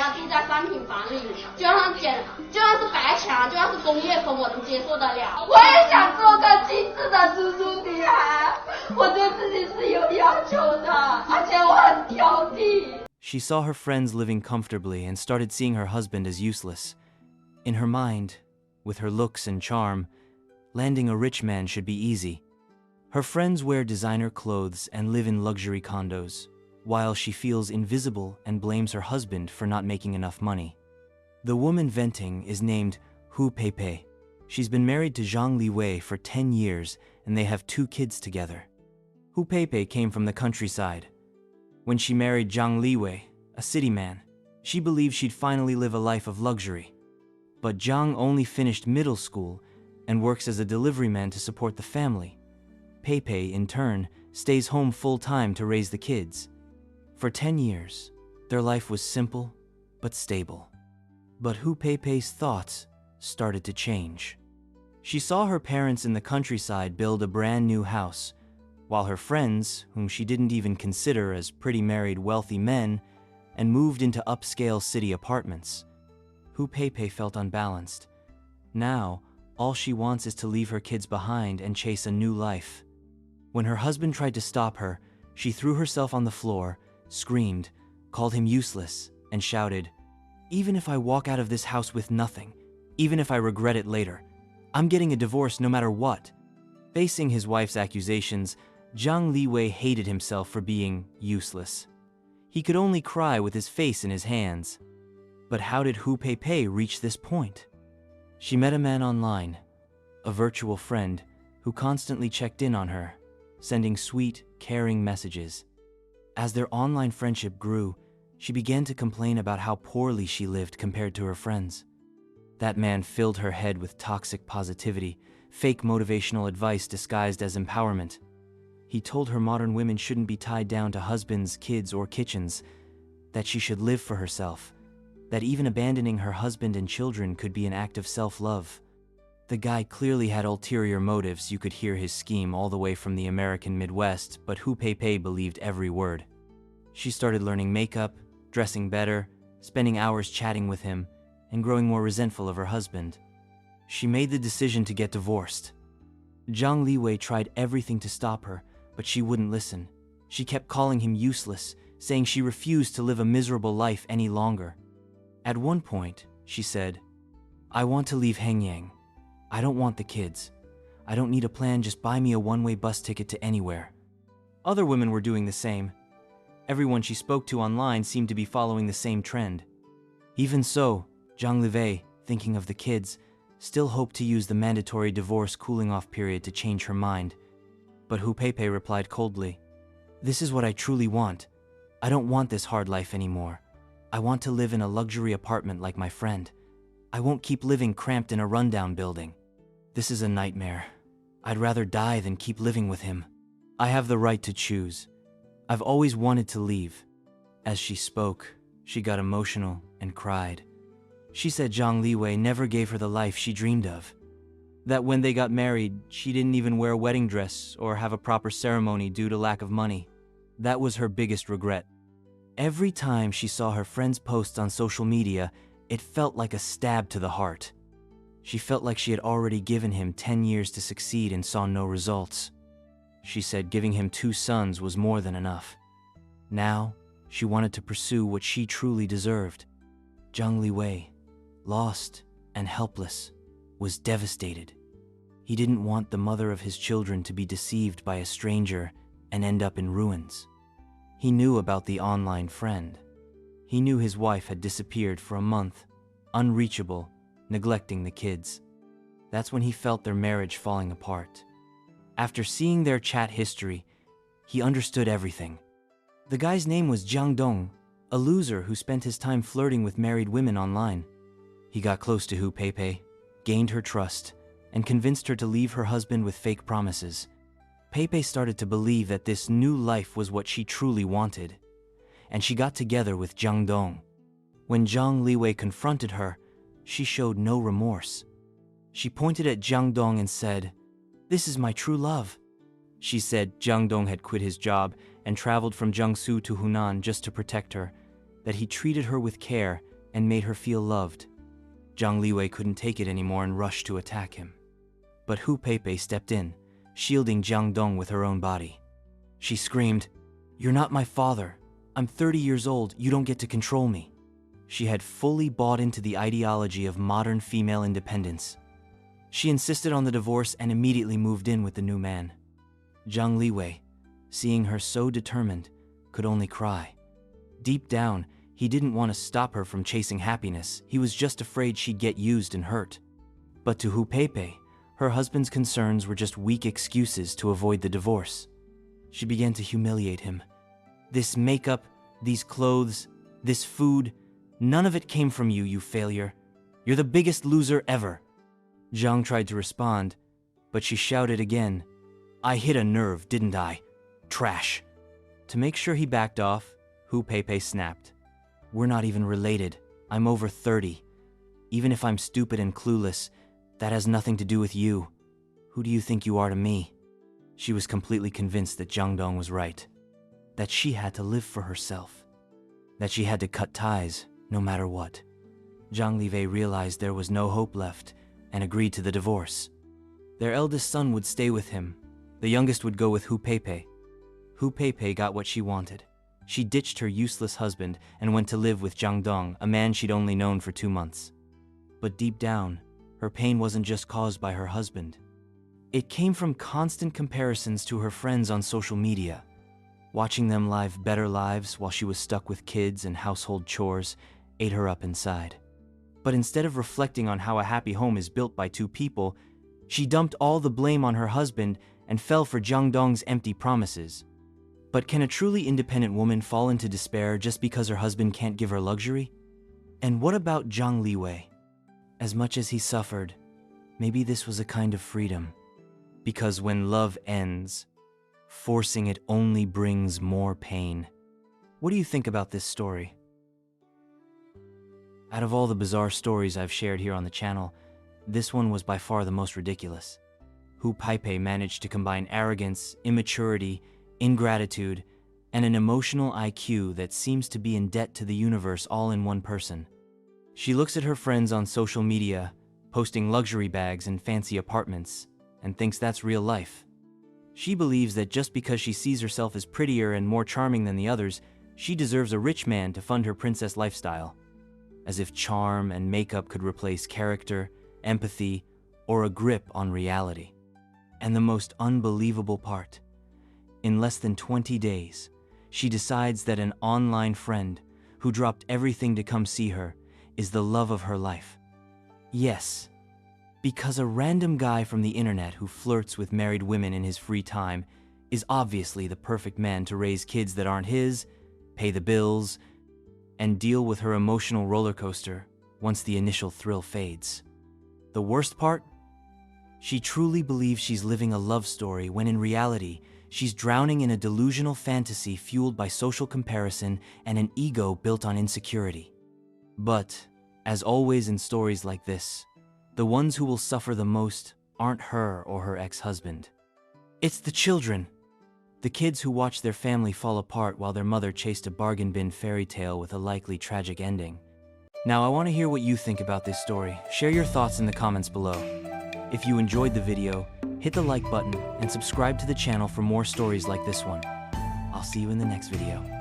家住在3平房里，就算是白墙，就算是工业风，我都接受得了。我也想做个精致的猪猪女孩，我对自己是有要求的，而且我很挑剔。 She saw her friends living comfortably and started seeing her husband as useless. In her mind, with her looks and charm, landing a rich man should be easy. Her friends wear designer clothes and live in luxury condos, while she feels invisible and blames her husband for not making enough money. The woman venting is named Hu Peipei. She's been married to Zhang Liwei for 10 years and they have 2 kids together. Hu Peipei came from the countryside. When she married Zhang Liwei, a city man, she believed she'd finally live a life of luxury. But Zhang only finished middle school and works as a delivery man to support the family. Peipei, in turn, stays home full-time to raise the kids. For 10 years, their life was simple but stable. But Hu Peipei's thoughts started to change. She saw her parents in the countryside build a brand new house, while her friends, whom she didn't even consider as pretty married wealthy men, and moved into upscale city apartments. Hu Peipei felt unbalanced. Now, all she wants is to leave her kids behind and chase a new life. When her husband tried to stop her, she threw herself on the floor, screamed, called him useless, and shouted, "Even if I walk out of this house with nothing, even if I regret it later, I'm getting a divorce no matter what." Facing his wife's accusations, Zhang Liwei hated himself for being useless. He could only cry with his face in his hands. But how did Hu Peipei reach this point? She met a man online, a virtual friend, who constantly checked in on her, sending sweet, caring messages. As their online friendship grew, she began to complain about how poorly she lived compared to her friends. That man filled her head with toxic positivity, fake motivational advice disguised as empowerment. He told her modern women shouldn't be tied down to husbands, kids, or kitchens, that she should live for herself, that even abandoning her husband and children could be an act of self-love. The guy clearly had ulterior motives. You could hear his scheme all the way from the American Midwest, but Hu Peipei believed every word. She started learning makeup, dressing better, spending hours chatting with him, and growing more resentful of her husband. She made the decision to get divorced. Zhang Liwei tried everything to stop her, but she wouldn't listen. She kept calling him useless, saying she refused to live a miserable life any longer. At one point, she said, "I want to leave Hengyang. I don't want the kids. I don't need a plan, just buy me a one-way bus ticket to anywhere." Other women were doing the same. Everyone she spoke to online seemed to be following the same trend. Even so, Zhang Liwei, thinking of the kids, still hoped to use the mandatory divorce cooling-off period to change her mind. But Hu Peipei replied coldly, "This is what I truly want. I don't want this hard life anymore. I want to live in a luxury apartment like my friend. I won't keep living cramped in a rundown building. This is a nightmare. I'd rather die than keep living with him. I have the right to choose. I've always wanted to leave." As she spoke, she got emotional and cried. She said Zhang Liwei never gave her the life she dreamed of. That when they got married, she didn't even wear a wedding dress or have a proper ceremony due to lack of money. That was her biggest regret. Every time she saw her friends' posts on social media, it felt like a stab to the heart. She felt like she had already given him 10 years to succeed and saw no results. She said giving him 2 sons was more than enough. Now, she wanted to pursue what she truly deserved. Zhang Liwei, lost and helpless, was devastated. He didn't want the mother of his children to be deceived by a stranger and end up in ruins. He knew about the online friend. He knew his wife had disappeared for a month, unreachable, neglecting the kids. That's when he felt their marriage falling apart. After seeing their chat history, he understood everything. The guy's name was Jiang Dong, a loser who spent his time flirting with married women online. He got close to Hu Peipei, gained her trust, and convinced her to leave her husband with fake promises. Peipei started to believe that this new life was what she truly wanted, and she got together with Jiang Dong. When Zhang Liwei confronted her, she showed no remorse. She pointed at Jiang Dong and said, "This is my true love." She said Jiang Dong had quit his job and traveled from Jiangsu to Hunan just to protect her, that he treated her with care and made her feel loved. Zhang Liwei couldn't take it anymore and rushed to attack him. But Hu Peipei stepped in, shielding Jiang Dong with her own body. She screamed, "You're not my father. I'm 30 years old, you don't get to control me." She had fully bought into the ideology of modern female independence. She insisted on the divorce and immediately moved in with the new man. Zhang Liwei, seeing her so determined, could only cry. Deep down, he didn't want to stop her from chasing happiness, he was just afraid she'd get used and hurt. But to Hu Peipei, her husband's concerns were just weak excuses to avoid the divorce. She began to humiliate him. "This makeup, these clothes, this food, none of it came from you, you failure. You're the biggest loser ever." Zhang tried to respond, but she shouted again, "I hit a nerve, didn't I? Trash." To make sure he backed off, Hu Peipei snapped, "We're not even related. I'm over 30. Even if I'm stupid and clueless, that has nothing to do with you. Who do you think you are to me?" She was completely convinced that Jiang Dong was right. That she had to live for herself. That she had to cut ties, no matter what. Zhang Liwei realized there was no hope left and agreed to the divorce. Their eldest son would stay with him. The youngest would go with Hu Peipei. Hu Peipei got what she wanted. She ditched her useless husband and went to live with Jiang Dong, a man she'd only known for 2 months. But deep down, her pain wasn't just caused by her husband. It came from constant comparisons to her friends on social media. Watching them live better lives while she was stuck with kids and household chores ate her up inside. But instead of reflecting on how a happy home is built by 2 people, she dumped all the blame on her husband and fell for Jiang Dong's empty promises. But can a truly independent woman fall into despair just because her husband can't give her luxury? And what about Zhang Liwei? As much as he suffered, maybe this was a kind of freedom. Because when love ends, forcing it only brings more pain. What do you think about this story? Out of all the bizarre stories I've shared here on the channel, this one was by far the most ridiculous. Hu Peipei managed to combine arrogance, immaturity, ingratitude, and an emotional IQ that seems to be in debt to the universe all in one person. She looks at her friends on social media, posting luxury bags and fancy apartments, and thinks that's real life. She believes that just because she sees herself as prettier and more charming than the others, she deserves a rich man to fund her princess lifestyle. As if charm and makeup could replace character, empathy, or a grip on reality. And the most unbelievable part, in less than 20 days, she decides that an online friend who dropped everything to come see her is the love of her life. Yes, because a random guy from the internet who flirts with married women in his free time is obviously the perfect man to raise kids that aren't his, pay the bills, and deal with her emotional roller coaster once the initial thrill fades. The worst part? She truly believes she's living a love story when in reality, she's drowning in a delusional fantasy fueled by social comparison and an ego built on insecurity. But, as always in stories like this, the ones who will suffer the most aren't her or her ex-husband. It's the children. The kids who watch their family fall apart while their mother chased a bargain bin fairy tale with a likely tragic ending. Now, I want to hear what you think about this story. Share your thoughts in the comments below. If you enjoyed the video, hit the like button and subscribe to the channel for more stories like this one. I'll see you in the next video.